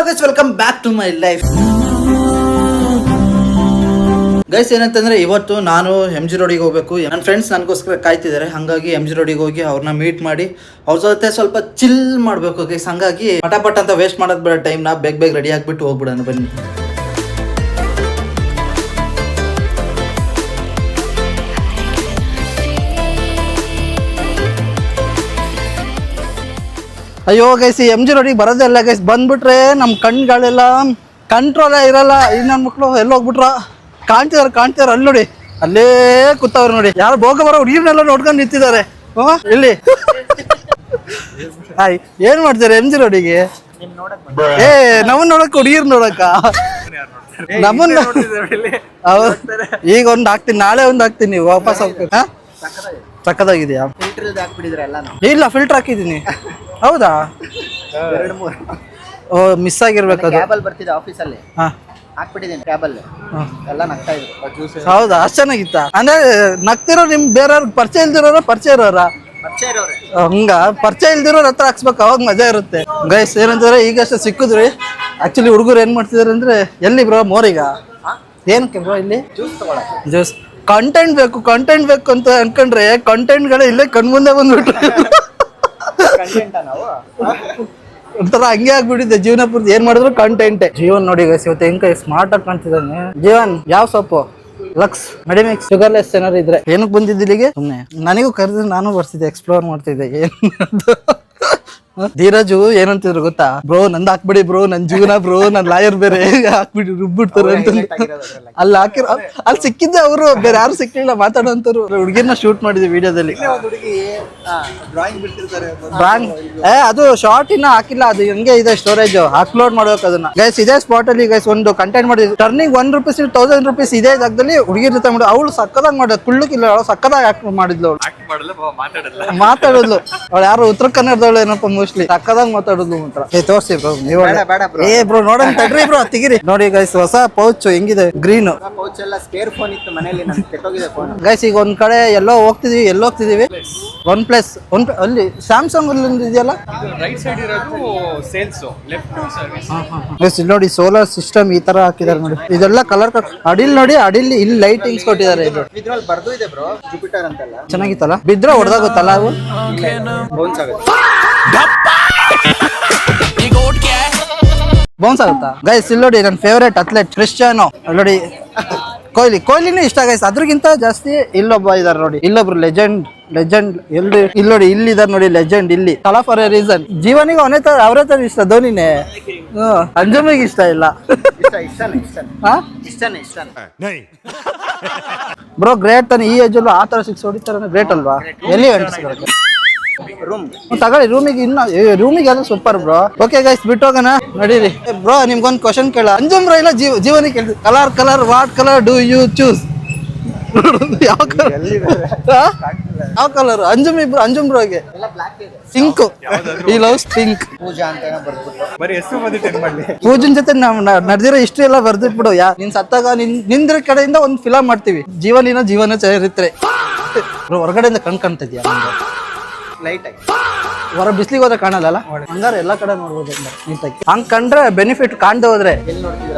Guys welcome back to my life. Guys ಏನಂತಂದ್ರೆ ಇವತ್ತು ನಾನು MG ರೋಡಿಗೆ ಹೋಗ್ಬೇಕು. ನನ್ನ ಫ್ರೆಂಡ್ಸ್ ನನಗೋಸ್ಕರ ಕಾಯ್ತಿದ್ದಾರೆ. ಹಾಗಾಗಿ MG ರೋಡಿಗೆ ಹೋಗಿ ಅವ್ರನ್ನ ಮೀಟ್ ಮಾಡಿ ಅವ್ರ ಜೊತೆ ಸ್ವಲ್ಪ ಚಿಲ್ ಮಾಡಬೇಕು ಗೈಸ್. ಹಂಗಾಗಿ ಪಟಾಪಟ್ ಅಂತ ವೇಸ್ಟ್ ಮಾಡೋದು ಬೇಡ ಟೈಮ್ನ, ಬೇಗ ರೆಡಿ ಆಗಿಬಿಟ್ಟು ಹೋಗ್ಬಿಡೋಣ ಬನ್ನಿ. ಅಯ್ಯೋ ಗೈಸ್, MG ರೋಡಿಗೆ ಬರೋದೇ ಇಲ್ಲ ಗೈಸ್. ಬಂದ್ಬಿಟ್ರೆ ನಮ್ಮ ಕಣ್ಗಳೆಲ್ಲ ಕಂಟ್ರೋಲೇ ಇರಲ್ಲ. ಇನ್ನೊಂದು ಮಕ್ಕಳು ಎಲ್ಲ ಹೋಗ್ಬಿಟ್ರ ಕಾಣ್ತಿದಾರೆ ಅಲ್ಲಿ ನೋಡಿ, ಅಲ್ಲೇ ಕೂತವ್ರು ನೋಡಿ. ಯಾರು ಹೋಗ ಬರೋ ಹುಡುಗಿರ್ನೆಲ್ಲ ನೋಡ್ಕೊಂಡು ನಿಂತಿದ್ದಾರೆ. ಇಲ್ಲಿ ಏನ್ ಮಾಡ್ತಾರೆ MG ರೋಡಿಗೆ? ನಮ್ಮನ್ನ ನೋಡಕ್ ಹುಡುಗಿರ್ ನೋಡಕ್ಕ ನಮ್ಮನ್ನ ಈಗ ಒಂದ್ ಹಾಕ್ತೀನಿ, ನಾಳೆ ಒಂದ್ ಹಾಕ್ತೀನಿ, ವಾಪಸ್ ಹೋಗ್ತೀನಿ. ಸಕ್ಕದಾಗಿದೆಯಾ? ಇಲ್ಲ, ಫಿಲ್ಟರ್ ಹಾಕಿದೀನಿ. ಹೌದಾ? ಓ, ಮಿಸ್ ಆಗಿರ್ಬೇಕು ಅದು. ಹೌದಾ? ಅಷ್ಟ್ ಚೆನ್ನಾಗಿತ್ತ? ಅಂದ್ರೆ ನಗ್ತಿರೋ ನಿಮ್ ಬೇರೆಯವ್ರಿಗೆ ಪರಿಚಯ ಇಲ್ದಿರೋರ ಪರಿಚಯ ಇರೋರ? ಹಂಗ ಪರಿಚಯ ಇಲ್ದಿರೋರ ಹತ್ರ ಹಾಕ್ಸ್ಬೇಕು, ಅವಾಗ ಮಜಾ ಇರುತ್ತೆ. ಗೈಸ್ ಏನಂತಾರೆ, ಈಗಷ್ಟೇ ಸಿಕ್ಕಿದ್ರಿ. ಆಕ್ಚುಲಿ ಹುಡುಗರು ಏನ್ ಮಾಡ್ತಿದಾರೆ ಅಂದ್ರೆ, ಎಲ್ಲಿ ಬ್ರೋ ಮೋರಿಗ ಏನಕ್ಕೆ ಬ್ರೋ ಇಲ್ಲಿ ಜ್ಯೂಸ್? ಕಂಟೆಂಟ್ ಬೇಕು ಅಂತ ಅನ್ಕೊಂಡ್ರೆ ಕಂಟೆಂಟ್ಗಳೇ ಇಲ್ಲೇ ಕಣ್ಮುಂದೆ ಬಂದ್ಬಿಟ್ರೆ ಒಂಥರ ಹಂಗೆ ಆಗ್ಬಿಟ್ಟಿದೆ ಜೀವನ ಪೂರ್ತಿ. ಏನ್ ಮಾಡಿದ್ರು ಕಂಟೆಂಟೇ. ಜೀವನ್ ನೋಡಿ ಗೈಸ್ ಇವತ್ತು ಹೆಂಗ್ ಸ್ಮಾರ್ಟ್ ಆಗಿ ಕಾಣ್ತಿದ್ದಾನೆ. ಜೀವನ್ ಯಾವ ಸೊಪ್ಪು? ಲಕ್ಸ್ ಮೆಡಿಮಿಕ್ಸ್ ಶುಗರ್ಲೆಸ್ ಏನಾರು ಇದ್ರೆ. ಏನಕ್ಕೆ ಬಂದಿದ್ದು ಇಲ್ಲಿಗೆ? ಸುಮ್ನೆ ನನಗೂ ಕರೆದ್ರೆ ನಾನು ಬರ್ತಿದ್ದೆ, ಎಕ್ಸ್ಪ್ಲೋರ್ ಮಾಡ್ತಿದ್ದೆ. ಏನ್ ಧೀರಜು ಏನಂತಿದ್ರು ಗೊತ್ತಾ? ಬ್ರೋ ನಂದು ಹಾಕ್ಬಿಡಿ ಬ್ರೋ, ನನ್ ಜೀವನ ಬ್ರೋ, ನನ್ ಲಾಯರ್ ಬೇರೆ ಹಾಕ್ಬಿಡಿ ರುಬ್ಬಿಡ್ತಾರೆ ಅಂತ. ಅಲ್ಲಿ ಹಾಕಿರೋ ಅಲ್ಲಿ ಸಿಕ್ಕಿದ್ದೆ ಅವರು, ಬೇರೆ ಯಾರು ಸಿಕ್ಕಿಲ್ಲ ಮಾತಾಡೋಂತವ್ರು. ಹುಡುಗಿರ್ನ ಶೂಟ್ ಮಾಡಿದ್ವಿ ವಿಡಿಯೋದಲ್ಲಿ. ಡ್ರಾಯಿಂಗ್ ಅದು ಶಾರ್ಟ್ ಇನ್ನ ಹಾಕಿಲ್ಲ, ಅದು ಹಂಗೆ ಇದೆ ಸ್ಟೋರೇಜ್. ಅಪ್ಲೋಡ್ ಮಾಡ್ಬೇಕು ಅದನ್ನ. ಗೈಸ್ ಇದೇ ಸ್ಪಾಟ್ ಅಲ್ಲಿ ಗೈಸ್ ಒಂದು ಕಂಟೆಂಟ್ ಮಾಡಿದ್ವಿ. ಟರ್ನಿಂಗ್ ₹1 ₹1000 ಇದೇ ಜಾಗದಲ್ಲಿ ಹುಡುಗಿರ್ ಜೊತೆ ಮಾಡಿ. ಅವಳು ಸಕ್ಕದಾಗಿ ಮಾಡೋದು, ಕುಳ್ಳಕ್ಕಿಲ್ಲ, ಅವಳು ಸಕ್ಕದಾಗಿ ಆಕ್ಟ್ ಮಾಡಿದ್ಲು. ಅವಳು ಮಾತಾಡೋದ್ಲು, ಅವಳು ಯಾರು ಉತ್ತರ ಕನ್ನಡದವಳು ಏನಪ್ಪ, ಮೋಸ್ಟ್ಲಿ ಸಕ್ಕದಾಗಿ ಮಾತಾಡೋದು ಮಾತ್ರ. ತೋರ್ಸಿ ಬ್ರೋ ನೀವು. ಏ ಬ್ರೋ ನೋಡೋಣ ತಡ್ರಿ ಬ್ರೋ, ತೆಗಿರಿ ನೋಡಿ ಗೈಸ್. ಹೊಸ ಪೌಚ್ ಹೆಂಗಿದೆ, ಗ್ರೀನ್ ಗೈಸ್. ಈಗ ಒಂದ್ ಕಡೆ ಎಲ್ಲೋ ಹೋಗ್ತಿದೀವಿ ಒನ್ ಪ್ಲಸ್ ಅಲ್ಲಿ ಸ್ಯಾಮ್ಸಂಗ್ ಇದೆಯಲ್ಲ ರೈಟ್ ಸೈಡ್ ಇರೋದು ಸೇಲ್ಸ್, ಲೆಫ್ಟ್ ಸರ್ವಿಸ್. ಇಲ್ಲಿ ನೋಡಿ ಸೋಲಾರ್ ಸಿಸ್ಟಮ್ ಈ ತರ ಹಾಕಿದ್ದಾರೆ ನೋಡಿ. ಇದೆಲ್ಲ ಕಲರ್ ಅಡಿಲ್ ನೋಡಿ, ಅಡಿಲ್ ಇಲ್ಲಿ ಲೈಟಿಂಗ್ಸ್ ಕೊಟ್ಟಿದ್ದಾರೆ. ಇದು ಇದ್ರಲ್ಲಿ ಬರ್ದು ಇದೆ ಬ್ರೋ, ಜುಪಿಟರ್ ಅಂತೆಲ್ಲ ಚೆನ್ನಾಗಿತ್ತಲ್ಲ. ಬಿದ್ರೆ ಹೊಡೆದಾಗುತ್ತಲ್ಲ ಅವು, ಬೌನ್ಸ್ ಆಗುತ್ತೆ. ಬೌನ್ಸ್ ಆಗುತ್ತಾ ಗೈಸ್? ಇಲ್ಲಿ ನೋಡಿ ನನ್ನ ಫೇವರೇಟ್ ಅಥ್ಲೆಟ್ ಕ್ರಿಸ್ಟಿಯಾನೋ. ನೋಡಿ ಕೊಹ್ಲಿನೂ ಇಷ್ಟ ಗೈಸ್. ಅದ್ರಗಿಂತ ಜಾಸ್ತಿ ಇಲ್ಲೊಬ್ಬ ಇದಾರೆ ನೋಡಿ, ಇಲ್ಲೊಬ್ರು ಲೆಜೆಂಡ್ ಎಲ್ಲಿ ಇಲ್ಲಿ ನೋಡಿ, ಇಲ್ಲಿ ಇದಾರೆ ನೋಡಿ ಲೆಜೆಂಡ್. ಇಲ್ಲಿ ಕಲಾ ಫಾರ್ ಎ ರೀಸನ್. ಜೀವನಿಗೆ ಅವರೇ ತರ ಇಷ್ಟ, ಧೋನಿನೇ. ಅಂಜುಮಿಗೆ ಇಷ್ಟ ಇಲ್ಲ. ಬ್ರೋ ಗ್ರೇಟ್ ತಾನೆ, ಈ ಏಜ್ ಅಲ್ಲೂ ಆ ತರ 6 ಹೊಡಿತಾರೆ, ಗ್ರೇಟ್ ಅಲ್ವಾ? ಎಲ್ಲಿ ತಗೊಳ್ಳಿ ರೂಮಿಗೆ ಅದು ಸೂಪರ್ ಬ್ರೋ. ಓಕೆ ಗೈಸ್ ಬಿಟ್ಟೋಗೋಣ ನಡೀರಿ. ಬ್ರೋ ನಿಮ್ಗೊಂದು ಕ್ವಶನ್ ಕೇಳ. ಅಂಜುಮ್ ಬ್ರೋ ಇಲ್ಲ ಜೀವನಿಗೆ ಕೇಳ್ತೀವಿ. Colour what colour do you choose? ಯಾವ ಕಲರ್? ಅಂಜುಮ್ ಬ್ರೋಗೆ pink. He loves pink. Poojan ಜೊತೆ ನಡೆದಿರೋ ಹಿಸ್ಟ್ರಿ ಎಲ್ಲ ಬರ್ದಿಟ್ಬಿಡು. ನಿನ್ ಸತ್ತಾಗ ನಿಂದ್ರ ಕಡೆಯಿಂದ ಒಂದು ಫಿಲಮ್ ಮಾಡ್ತೀವಿ, ಜೀವನ ಚರಿತ್ರೆ. ಹೊರಗಡೆಯಿಂದ ಕಾಣ್ತಿದ್ಯಾ? ಲೈಟ್ ಆಗಿ ಹೊರ ಬಿಸ್ಲಿಗೆ ಹೋದ್ರೆ ಕಾಣಲ್ಲ, ಹಂಗಾರೆ ಎಲ್ಲಾ ಕಡೆ ನೋಡ್ಬೋದು ನೀಟಾಗಿ. ಹಂಗ್ ಕಂಡ್ರೆ ಬೆನಿಫಿಟ್, ಕಾಣ್ದೆ ಹೋದ್ರೆ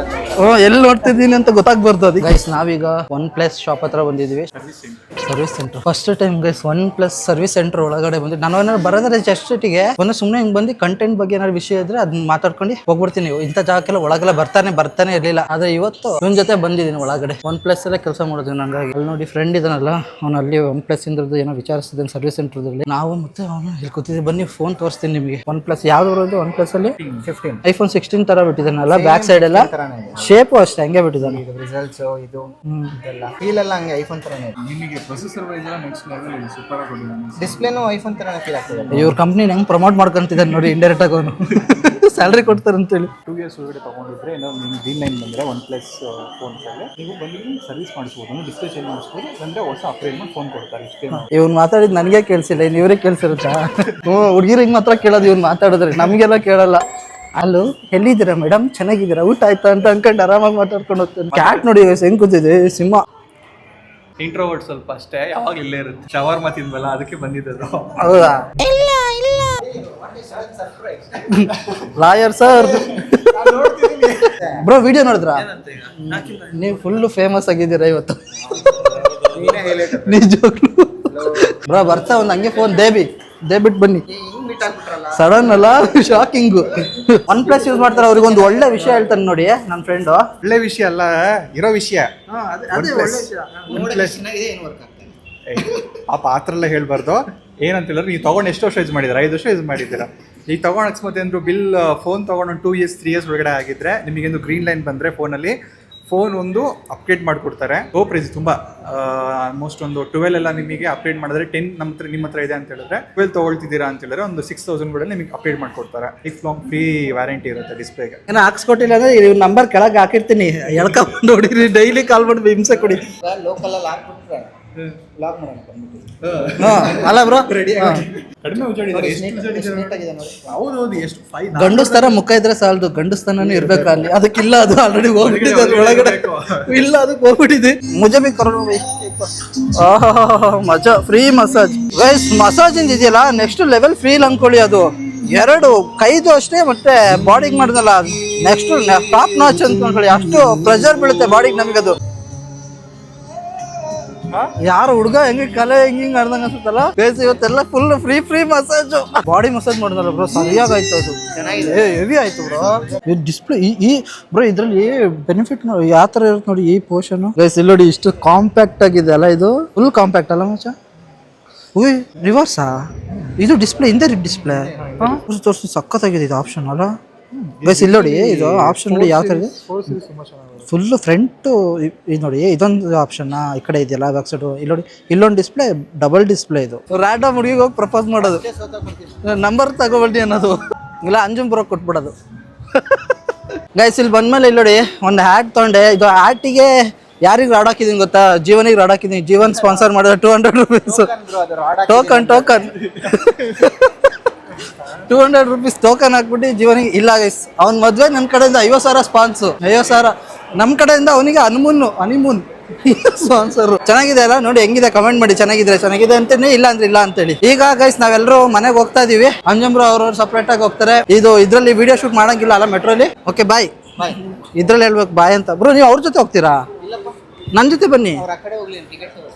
ಎಲ್ಲಿ ನೋಡ್ತಿದ್ದೀನಿ ಅಂತ ಗೊತ್ತಾಗ್ಬಾರ್ದು. ಅದಕ್ಕೆ ಗೈಸ್ ನಾವೀಗ OnePlus ಶಾಪ್ ಹತ್ರ ಬಂದಿದ್ವಿ. Service centre first time guys. OnePlus service centre ಒಳಗಡೆ ಬಂದಿದ್ದು. ನಾನು ಏನಾದ್ರು ಬರೋದ್ರೆ ಜಸ್ಟಿಗೆ ಒಂದು ಸುಮ್ಮನೆ ಹಿಂಗ್ ಬಂದು ಕಂಟೆಂಟ್ ಬಗ್ಗೆ ಏನಾದ್ರು ವಿಷಯ ಇದ್ರೆ ಅದನ್ನ ಮಾತಾಡ್ಕೊಂಡು ಹೋಗ್ಬಿಡ್ತೀನಿ. ಇಂಥ ಜಾಗಕ್ಕೆಲ್ಲ ಒಳಗೆಲ್ಲ ಬರ್ತಾನೆ ಇರ್ಲಿಲ್ಲ. ಆದ್ರೆ ಇವತ್ತು ಇವನ್ ಜೊತೆ ಬಂದಿದ್ದೀನಿ ಒಳಗಡೆ. OnePlus ಅಲ್ಲೇ ಕೆಲಸ ಮಾಡೋದು ನಂಗಾಗಿ. ಅಲ್ಲಿ ನೋಡಿ ಫ್ರೆಂಡ್ ಇದನ್ನಲ್ಲ, ಅವ್ನು ಅಲ್ಲಿ OnePlus ಇಂದ್ರದ್ದು ಏನೋ ವಿಚಾರಿಸಿದ್ದೇನೆ ಸರ್ವಿಸ್ ಸೆಂಟರ್ದಲ್ಲಿ. ನಾವು ಮತ್ತೆ ಅವನು ಇಲ್ಲಿ ಕೂತಿದ್ದೆ. ಬನ್ನಿ ಫೋನ್ ತೋರಿಸ್ತೀನಿ ನಿಮಗೆ. OnePlus ಯಾವ್ದು ಬರೋದು? OnePlus ಅಲ್ಲಿ 15 iPhone 16 ತರ ಬಿಟ್ಟಿದ್ದಾನಲ್ಲ, ಬ್ಯಾಕ್ ಸೈಡ್ ಎಲ್ಲ ಶೇಪು ಅಷ್ಟೇ ಹಂಗೆ ಬಿಟ್ಟಿದ್ದಾನೆ. ರಿಸಲ್ಟ್ಸ್ ಇದು ಇದೆಲ್ಲ ಫೀಲ್ ಎಲ್ಲ ಹಂಗೆ ಐಫೋನ್ ತರನೇ ಇದೆ. ನಿಮಗೆ ಪ್ರೊಸೆಸರ್ ವೈಸ್ ಎಲ್ಲ ನೆಕ್ಸ್ಟ್ ಲೆವೆಲ್ ಸೂಪರ್ ಆಗಿ ಕೊಟ್ಟಿದ್ದಾನೆ. ಡಿಸ್ಪ್ಲೇನು ಐಫೋನ್ ತರನೇ ಫೀಲ್ ಆಗ್ತದೆ. ಇವ್ರ ಕಂಪ್ನಿ ಹೆಂಗ್ ಪ್ರಮೋಟ್ ಮಾಡ್ಕೊಂತಿದ್ದಾನೆ ನೋಡಿ, ಇಂಡೈರೆಕ್ಟ್ ಆಗಿ ಅವನು ಸ್ಯಾಲ್ರಿ ಕೊಡ್ತಾರೆ ಅಂತೇಳಿ. 2 years ಒಳಗಡೆ ತಗೊಂಡಿದ್ರೆ ನಿಮ್ಗೆ D9 ಬಂದರೆ OnePlus ಫೋನ್ಸ್ ಅಲ್ಲಿ ನೀವು ಬಂದು ಸರ್ವಿಸ್ ಮಾಡಿಸ್ಬೋದು, ಡಿಸ್ಪ್ಲೇ ಚೇಂಜ್ ಮಾಡಿಸ್ಬೋದು, ಅಂದರೆ ಹೊಸ ಅಪ್ಗ್ರೇಡ್ ಫೋನ್ ಕೊಡ್ತಾರೆ. ಇಷ್ಟೇ. ಇವ್ನು ಮಾತಾಡಿದ್ ನನಗೆ ಕೇಳಿಸಿಲ್ಲ, ಇನ್ನು ಇವ್ರಿಗೆ ಕೇಳಿಸಿರುತ್ತಾ? ಹುಡುಗಿರಿಗೆ ಮಾತ್ರ ಕೇಳೋದು ಇವ್ನು ಮಾತಾಡಿದ್ರೆ, ನಮಗೆಲ್ಲ ಕೇಳಲ್ಲ. ಅಲ್ಲೂ ಎಲ್ಲಿದ್ದೀರಾ ಮೇಡಮ್, ಚೆನ್ನಾಗಿದ್ದೀರಾ, ಊಟ ಆಯ್ತಾ ಅಂತ ಅನ್ಕೊಂಡು ಆರಾಮಾಗಿ ಮಾತಾಡ್ಕೊಂಡು ಹೋಗ್ತಾನೆ. ಕ್ಯಾಟ್ ನೋಡಿ ಹೆಂಗ್ ಕೂತಿದೆ, ಸಿಂಹ. ಇಂಟ್ರೋವರ್ಟ್ ಸ್ವಲ್ಪ ಅಷ್ಟೇ, ಯಾವಾಗ ಇಲ್ಲೇ ಇರುತ್ತೆ. ಶವರ್ ತಿಂದ್ವಲ್ಲ ಅದಕ್ಕೆ ಬಂದಿದ್ದು. ಹೌದಾ? ಲಾಯರ್ ಸರ್ ಬ್ರೋ ವಿಡಿಯೋ ನೋಡಿದ್ರಾ? ನೀವು ಫುಲ್ ಫೇಮಸ್ ಆಗಿದ್ದೀರಾ ಇವತ್ತು. ನಿಜವಾಗ್ಲೂ ಬ್ರೋ ಬರ್ತಾ ಒಂದು ಹಂಗೆ ಫೋನ್ ದೇಬಿಟ್ ಬನ್ನಿ. ಸಡನ್ ಅಲ್ಲ, ಶಾಕಿಂಗು. ಒನ್ ಪ್ಲಸ್ ಯೂಸ್ ಮಾಡ್ತಾರೆ, ಅವ್ರಿಗೆ ಒಂದು ಒಳ್ಳೆ ವಿಷಯ ಹೇಳ್ತಾನೆ ನೋಡಿ ನನ್ನ ಫ್ರೆಂಡು. ಒಳ್ಳೆ ವಿಷಯ ಅಲ್ಲ, ಇರೋ ವಿಷಯ. ಆ ಪಾತ್ರ ಎಲ್ಲ ಹೇಳ್ಬಾರ್ದು. ಏನಂತ ಹೇಳಿದ್ರೆ, ನೀವು ತೊಗೊಂಡು ಎಷ್ಟು ವರ್ಷ ಯೂಸ್ ಮಾಡಿದ್ದೀರಾ? 5 ವರ್ಷ ಯೂಸ್ ಮಾಡಿದ್ದೀರಾ. ಈಗ ತೊಗೊಂಡು ಅಕಸ್ಮಾತ್ ಏನಾದ್ರು ಬಿಲ್ ಫೋನ್ ತೊಗೊಂಡು 2 years 3 years ಒಳಗಡೆ ಆಗಿದ್ರೆ, ನಿಮಗೇನು ಗ್ರೀನ್ ಲೈನ್ ಬಂದರೆ ಫೋನಲ್ಲಿ ಫೋನ್ ಒಂದು ಅಪ್ಗ್ರೇಡ್ ಮಾಡಿಕೊಡ್ತಾರೆ. ಪ್ರೈಸ್ ತುಂಬ ಆಲ್ಮೋಸ್ಟ್ ಒಂದು 12 ಎಲ್ಲ ನಿಮಗೆ ಅಪ್ಗ್ರೇಡ್ ಮಾಡಿದ್ರೆ 10 ನಿಮ್ಮ ಹತ್ರ ಇದೆ ಅಂತ ಹೇಳಿದ್ರೆ 12 ತೊಗೊಳ್ತಿದ್ದೀರಾ ಅಂತ ಹೇಳಿದ್ರೆ ಒಂದು 6,000 ಕೂಡ ನಿಮಗೆ ಅಪ್ಗ್ರೇಡ್ ಮಾಡಿಕೊಡ್ತಾರೆ. ಲೈಫ್ ಲಾಂಗ್ ಫ್ರೀ ವ್ಯಾರಂಟಿ ಇರುತ್ತೆ ಡಿಸ್ಪ್ಲೇಗೆ. ಏನೋ ಹಾಕ್ಸ್ಕೊಟ್ಟಿಲ್ಲ ಅಂದ್ರೆ ಇವ್ರ ನಂಬರ್ ಕೆಳಗೆ ಹಾಕಿರ್ತೀನಿ, ಎಳ್ಕೊಂಡು ನೋಡಿರಿ, ಡೈಲಿ ಕಾಲ್ ಮಾಡಿ ಹಿಂಸೆ ಕೊಡಿ. ಲೋಕಲಲ್ಲಿ ಹಾಕ್ಬಿಟ್ರೆ ಲಾಕ್ ಮಾಡೋಣ ಬಂದ್ಬಿಟ್ಟು. ಅಲ್ಲ ಬ್ರೋ, ಕಡಿಮೆ ಹೌದೌದು. ಎಷ್ಟು ಗಂಡಸ್ ತರ ಮುಖ ಇದ್ರೆ ಸಾಲದು, ಗಂಡಸ್ತನೂ ಇರ್ಬೇಕು ಅಲ್ಲಿ. ಅದಕ್ಕಿಲ್ಲ, ಅದು ಆಲ್ರೆಡಿ ಹೋಗ್ಬಿಟ್ಟಿದೆ ಅದ್ರ ಒಳಗಡೆ. ಇಲ್ಲ, ಅದಕ್ಕೆ ಹೋಗ್ಬಿಟ್ಟಿದೆ. ಮುಜೆ ಬಿ ಕರೋಣ ಮಜಾ. ಫ್ರೀ ಮಸಾಜ್ ಗೈಸ್, ಮಸಾಜ್ ಇದೆಯಲ್ಲ ನೆಕ್ಸ್ಟ್ ಲೆವೆಲ್ ಫೀಲ್ ಅನ್ಕೊಳ್ಳಿ. ಅದು 2 ಕೈದು ಅಷ್ಟೇ, ಮತ್ತೆ ಬಾಡಿಗೆ ಮಾಡಿದಲ್ಲ ನೆಕ್ಸ್ಟ್ ಟಾಪ್ ನಾಚ್ ಅಂತ ಅನ್ಕೊಳ್ಳಿ. ಅಷ್ಟು ಪ್ರೆಷರ್ ಬೀಳುತ್ತೆ ಬಾಡಿಗೆ ನಮಗದು. ಯಾರು ಹುಡುಗ ಹೆಂಗೆ ಕಲೆ ಹೆಂಗ್ ಅರ್ದಂಗ ಅನ್ಸುತ್ತಲ್ಲ. ಇವತ್ತೆಲ್ಲ full free massage, body massage ಮಾಡಿದ್ರಲ್ಲ ಬ್ರೋ, ಸರಿಯಾಗಾಯ್ತು. ಅದು ಹೆವಿ ಆಯ್ತು ಬ್ರೋ. ಈ ಡಿಸ್ಪ್ಲೇ ಈ ಬ್ರೋ ಇದ್ರಲ್ಲಿ ಬೆನಿಫಿಟ್ ನೋಡಿ ಯಾವ ತರ ಇರುತ್ತೆ ನೋಡಿ. ಈ ಪೋರ್ಷನ್ ಗೈಸ್ ಇಲ್ಲಿ ನೋಡಿ, ಇಷ್ಟು ಕಾಂಪ್ಯಾಕ್ಟ್ ಆಗಿದೆ ಅಲ್ಲ. ಇದು ಫುಲ್ ಕಾಂಪ್ಯಾಕ್ಟ್ ಅಲ್ಲ ಮಚ್ಚ. ಉಯ್ ರಿವರ್ಸಾ ಇದು ಡಿಸ್ಪ್ಲೇ? ಹಿಂದೆ ಡಿಸ್ಪ್ಲೇ ತೋರಿಸಿ ಸಖತ್ತಾಗಿದೆ ಇದು ಆಪ್ಷನ್ ಅಲ್ಲ ಗೈಸ್. ಇಲ್ಲಿ ನೋಡಿ, ಇದು ಆಪ್ಷನ್ ನೋಡಿ ಯಾವ ತರ ಇದೆ. ಫುಲ್ ಫ್ರಂಟ್ ಇದು ನೋಡಿ, ಇದೊಂದು ಆಪ್ಷನ್ ಈ ಕಡೆ ಇದೆಯಲ್ಲ ಬ್ಯಾಕ್ ಸೈಡ್. ಇಲ್ಲಿ ನೋಡಿ, ಇಲ್ಲೊಂದು ಡಿಸ್ಪ್ಲೇ, ಡಬಲ್ ಡಿಸ್ಪ್ಲೇ. ಇದು ರ್ಯಾಂಡಮ್ ಹುಡುಗಿಗೆ ಹೋಗಿ ಪ್ರಪೋಸ್ ಮಾಡೋದು, ನಂಬರ್ ತಗೋಬಲ್ಡಿ ಅನ್ನೋದು, ಇಲ್ಲ ಅಂಜುಮ್ ಬ್ರೋ ಕೊಟ್ಬಿಡೋದು. ಗೈಸ್ ಇಲ್ಲಿ ಬಂದ್ಮೇಲೆ ಇಲ್ಲಿ ನೋಡಿ ಒಂದು ಹ್ಯಾಟ್ ತೊಗೊಂಡೆ. ಇದು ಹ್ಯಾಟಿಗೆ ಯಾರಿಗೆ ರಾಡ್ ಹಾಕಿದೀನಿ ಗೊತ್ತಾ? ಜೀವನಿಗೆ ರಾಡ್ ಹಾಕಿದೀನಿ. ಜೀವನ್ ಸ್ಪಾನ್ಸರ್ ಮಾಡಿದ್ರೆ 200 ರೂಪೀಸ್ ಟೋಕನ್ 200 ರೂಪೀಸ್ ಟೋಕನ್ ಹಾಕ್ಬಿಟ್ಟು ಜೀವನಿಗೆ. ಇಲ್ಲ ಗೈಸ್, ಅವ್ನ ಮದ್ವೆ ನನ್ನ ಕಡೆಯಿಂದ 50,000 ಸ್ಪಾನ್ಸು. 50,000 ನಮ್ಮ ಕಡೆಯಿಂದ ಅವನಿಗೆ ಹನಿಮೂನ್ ಸ್ಪಾನ್ಸರ್. ಚೆನ್ನಾಗಿದೆ ಅಲ್ಲ ನೋಡಿ, ಹೆಂಗಿದೆ ಕಮೆಂಟ್ ಮಾಡಿ. ಚೆನ್ನಾಗಿದೆ ಅಂತೇಳಿ, ಇಲ್ಲ ಅಂದ್ರೆ ಇಲ್ಲ ಅಂತೇಳಿ. ಈಗ ಗೈಸ್ ನಾವೆಲ್ಲರೂ ಮನೆಗೆ ಹೋಗ್ತಾ ಇದೀವಿ. ಅಂಜಂಬ್ರು ಅವರು ಸಪ್ರೇಟ್ ಆಗಿ ಹೋಗ್ತಾರೆ. ಇದ್ರಲ್ಲಿ ವಿಡಿಯೋ ಶೂಟ್ ಮಾಡಂಗಿಲ್ಲ ಅಲ್ಲ ಮೆಟ್ರೋಲಿ. Okay bye. ಇದ್ರಲ್ಲಿ ಹೇಳ್ಬೇಕು ಬಾಯ್ ಅಂತ. ಬ್ರೋ ನೀವು ಅವ್ರ ಜೊತೆ ಹೋಗ್ತೀರಾ? ನನ್ನ ಜೊತೆ ಬನ್ನಿ.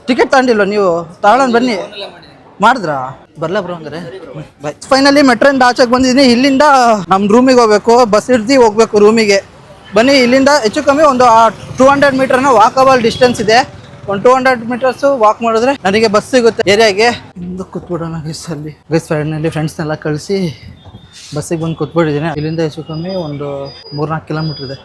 ಟಿಕೆಟ್ ತಗೊಂಡಿಲ್ವ ನೀವು? ತಗೊಳ್ಳೋಣ ಬನ್ನಿ. ಮಾಡಿದ್ರಾ? ಬರ್ಲಾ ಬ್ರೋ ಹಂಗಾರೆ ಬಾಯ್. ಫೈನಲಿ ಮೆಟ್ರೋಯಿಂದ ಆಚೆಗೆ ಬಂದಿದ್ದೀನಿ. ಇಲ್ಲಿಂದ ನಮ್ಮ ರೂಮಿಗೆ ಹೋಗ್ಬೇಕು. ಬಸ್ ಹಿಡ್ದು ಹೋಗ್ಬೇಕು ರೂಮಿಗೆ. ಬನ್ನಿ, ಇಲ್ಲಿಂದ ಹೆಚ್ಚು ಕಮ್ಮಿ ಒಂದು 200 ಮೀಟರ್ನ ವಾಕಬಲ್ ಡಿಸ್ಟೆನ್ಸ್ ಇದೆ. ಒಂದು 200 ಮೀಟರ್ಸು ವಾಕ್ ಮಾಡಿದ್ರೆ ನನಗೆ ಬಸ್ ಸಿಗುತ್ತೆ ಏರಿಯಾಗೆ. ಮುಂದೆ ಕೂತ್ಬಿಡೋಣ ಗೈಸ್. ಅಲ್ಲಿ ಗೈಸ್ ಫೈನಲಿ ಫ್ರೆಂಡ್ಸ್ನೆಲ್ಲ ಕಳಿಸಿ ಬಸ್ಸಿಗೆ ಬಂದು ಕೂತ್ಬಿಟ್ಟಿದ್ದೀನಿ. ಇಲ್ಲಿಂದ ಹೆಚ್ಚು ಕಮ್ಮಿ ಒಂದು 3-4 ಕಿಲೋಮೀಟರ್ ಇದೆ.